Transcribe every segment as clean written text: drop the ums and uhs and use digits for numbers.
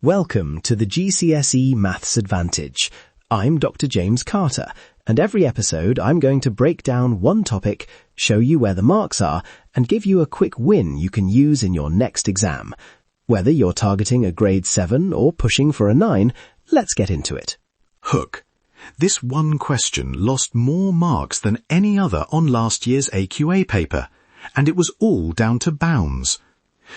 Welcome to the GCSE Maths Advantage. I'm Dr. James Carter, and every episode I'm going to break down one topic, show you where the marks are, and give you a quick win you can use in your next exam. Whether you're targeting a grade 7 or pushing for a 9, let's get into it. Hook. This one question lost more marks than any other on last year's AQA paper, and it was all down to bounds.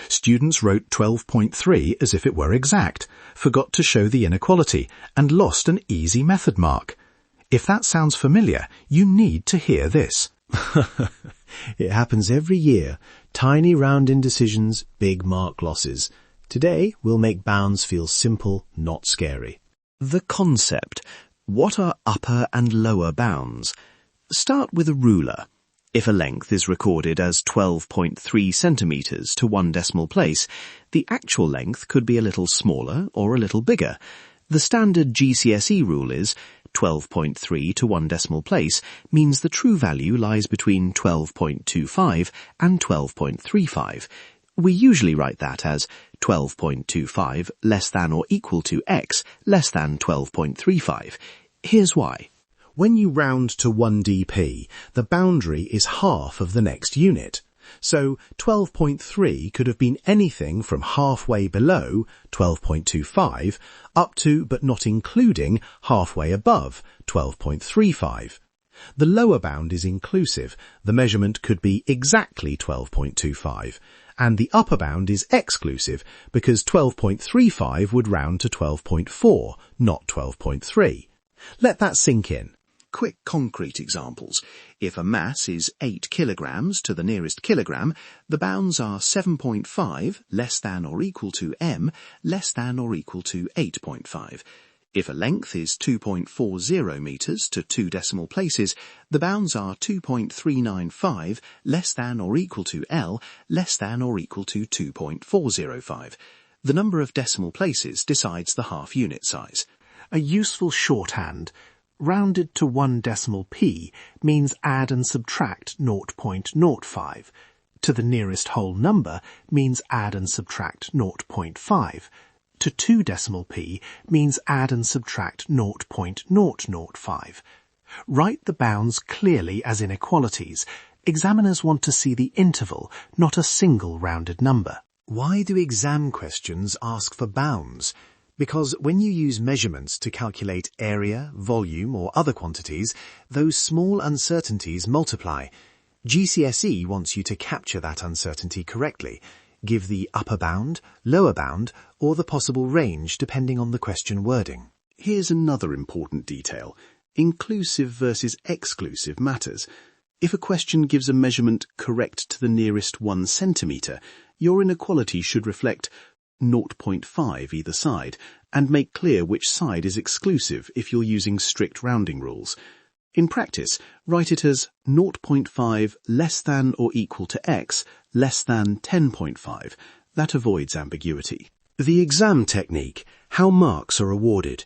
Students wrote 12.3 as if it were exact, forgot to show the inequality, and lost an easy method mark. If that sounds familiar, you need to hear this. It happens every year. Tiny round indecisions, big mark losses. Today, we'll make bounds feel simple, not scary. The concept. What are upper and lower bounds? Start with a ruler. If a length is recorded as 12.3 centimetres to 1 decimal place, the actual length could be a little smaller or a little bigger. The standard GCSE rule is 12.3 to 1 decimal place means the true value lies between 12.25 and 12.35. We usually write that as 12.25 less than or equal to x less than 12.35. Here's why. When you round to 1dp, the boundary is half of the next unit. So 12.3 could have been anything from halfway below 12.25 up to, but not including, halfway above 12.35. The lower bound is inclusive. The measurement could be exactly 12.25. And the upper bound is exclusive because 12.35 would round to 12.4, not 12.3. Let that sink in. Quick concrete examples. If a mass is 8 kilograms to the nearest kilogram, the bounds are 7.5 less than or equal to m less than or equal to 8.5. If a length is 2.40 metres to 2 decimal places, the bounds are 2.395 less than or equal to L less than or equal to 2.405. The number of decimal places decides the half unit size. A useful shorthand. Rounded to 1 decimal p means add and subtract 0.05. To the nearest whole number means add and subtract 0.5. To 2 decimal p means add and subtract 0.005. Write the bounds clearly as inequalities. Examiners want to see the interval, not a single rounded number. Why do exam questions ask for bounds? Because when you use measurements to calculate area, volume or other quantities, those small uncertainties multiply. GCSE wants you to capture that uncertainty correctly. Give the upper bound, lower bound, or the possible range depending on the question wording. Here's another important detail. Inclusive versus exclusive matters. If a question gives a measurement correct to the nearest 1 centimetre, your inequality should reflect 0.5 either side, and make clear which side is exclusive if you're using strict rounding rules. In practice, write it as 0.5 less than or equal to x less than 10.5. That avoids ambiguity. The exam technique, how marks are awarded.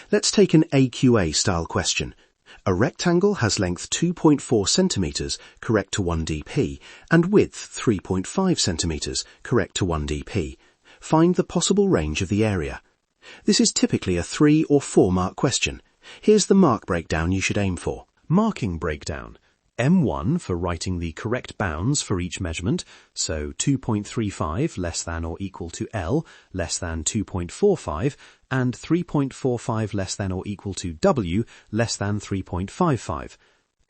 Let's take an AQA-style question. A rectangle has length 2.4 centimetres, correct to 1dp, and width 3.5 centimetres, correct to 1dp. Find the possible range of the area. This is typically a 3 or 4 mark question. Here's the mark breakdown you should aim for. Marking breakdown. M1 for writing the correct bounds for each measurement, so 2.35 less than or equal to L less than 2.45 and 3.45 less than or equal to W less than 3.55.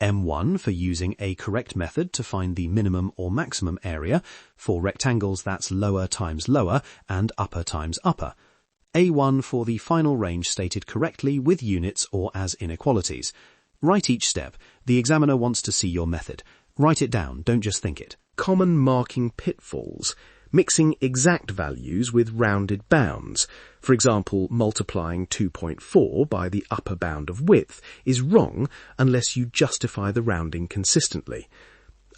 M1 for using a correct method to find the minimum or maximum area. For rectangles, that's lower times lower and upper times upper. A1 for the final range stated correctly with units or as inequalities. Write each step. The examiner wants to see your method. Write it down, don't just think it. Common marking pitfalls. Mixing exact values with rounded bounds. For example, multiplying 2.4 by the upper bound of width is wrong unless you justify the rounding consistently.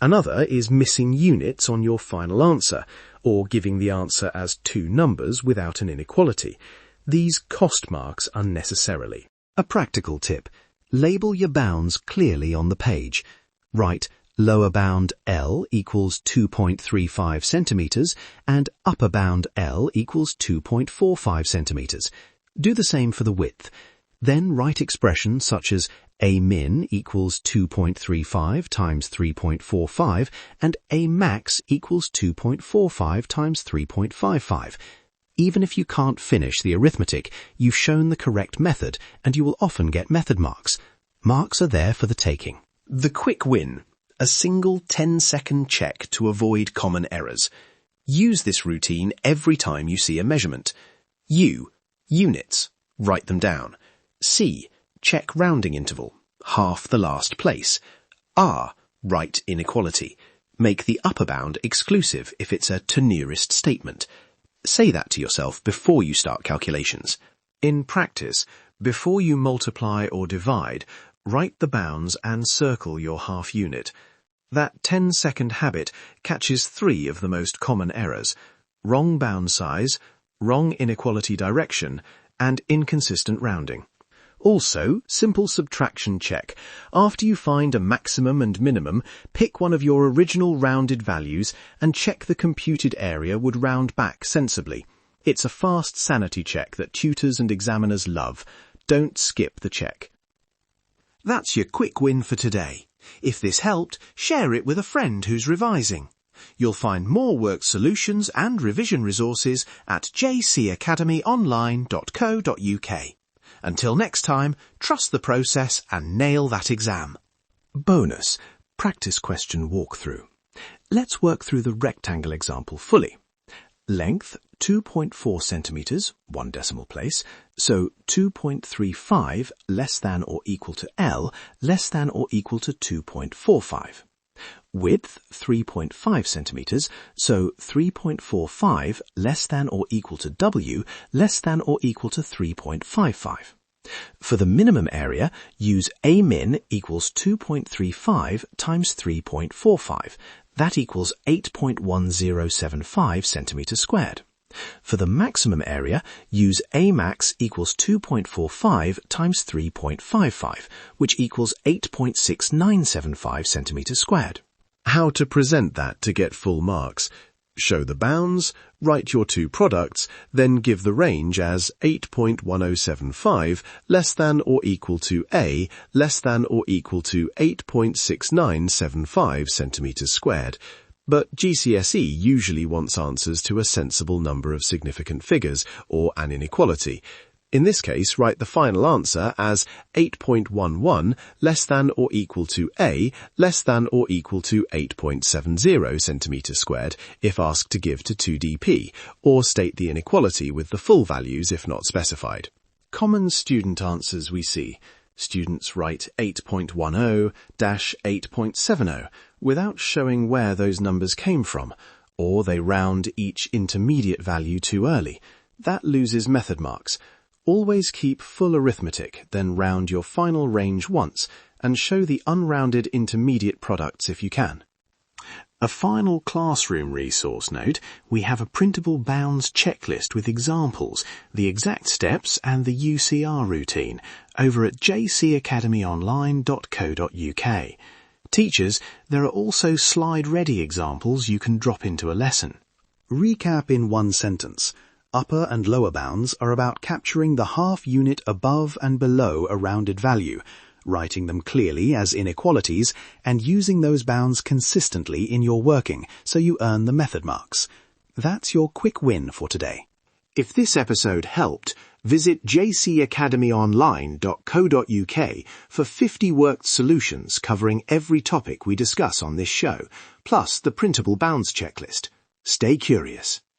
Another is missing units on your final answer, or giving the answer as 2 numbers without an inequality. These cost marks unnecessarily. A practical tip. Label your bounds clearly on the page. Write lower bound L equals 2.35 centimetres and upper bound L equals 2.45 centimetres. Do the same for the width. Then write expressions such as A min equals 2.35 times 3.45 and A max equals 2.45 times 3.55. Even if you can't finish the arithmetic, you've shown the correct method and you will often get method marks. Marks are there for the taking. The quick win. A single 10-second check to avoid common errors. Use this routine every time you see a measurement. U. Units. Write them down. C. Check rounding interval. Half the last place. R. Write inequality. Make the upper bound exclusive if it's a to nearest statement. Say that to yourself before you start calculations. In practice, before you multiply or divide, write the bounds and circle your half unit. That 10-second habit catches 3 of the most common errors: wrong bound size, wrong inequality direction, and inconsistent rounding. Also, simple subtraction check. After you find a maximum and minimum, pick one of your original rounded values and check the computed area would round back sensibly. It's a fast sanity check that tutors and examiners love. Don't skip the check. That's your quick win for today. If this helped, share it with a friend who's revising. You'll find more work solutions and revision resources at jcacademyonline.co.uk. Until next time, trust the process and nail that exam. Bonus, practice question walkthrough. Let's work through the rectangle example fully. Length 2.4 centimetres, 1 decimal place, so 2.35 less than or equal to L less than or equal to 2.45. Width 3.5 centimetres, so 3.45 less than or equal to W less than or equal to 3.55. For the minimum area, use A min equals 2.35 times 3.45. That equals 8.1075 centimetres squared. For the maximum area, use A max equals 2.45 times 3.55, which equals 8.6975 centimetres squared. How to present that to get full marks. Show the bounds, write your two products, then give the range as 8.1075 less than or equal to A less than or equal to 8.6975 centimetres squared. But GCSE usually wants answers to a sensible number of significant figures, or an inequality. In this case, write the final answer as 8.11 less than or equal to A less than or equal to 8.70 centimetres squared if asked to give to 2dp, or state the inequality with the full values if not specified. Common student answers we see. Students write 8.10-8.70 without showing where those numbers came from, or they round each intermediate value too early. That loses method marks. Always keep full arithmetic, then round your final range once, and show the unrounded intermediate products if you can. A final classroom resource note, we have a printable bounds checklist with examples, the exact steps and the UCR routine over at jcacademyonline.co.uk. Teachers, there are also slide-ready examples you can drop into a lesson. Recap in one sentence. Upper and lower bounds are about capturing the half unit above and below a rounded value, writing them clearly as inequalities, and using those bounds consistently in your working so you earn the method marks. That's your quick win for today. If this episode helped, visit jcacademyonline.co.uk for 50 worked solutions covering every topic we discuss on this show, plus the printable bounds checklist. Stay curious.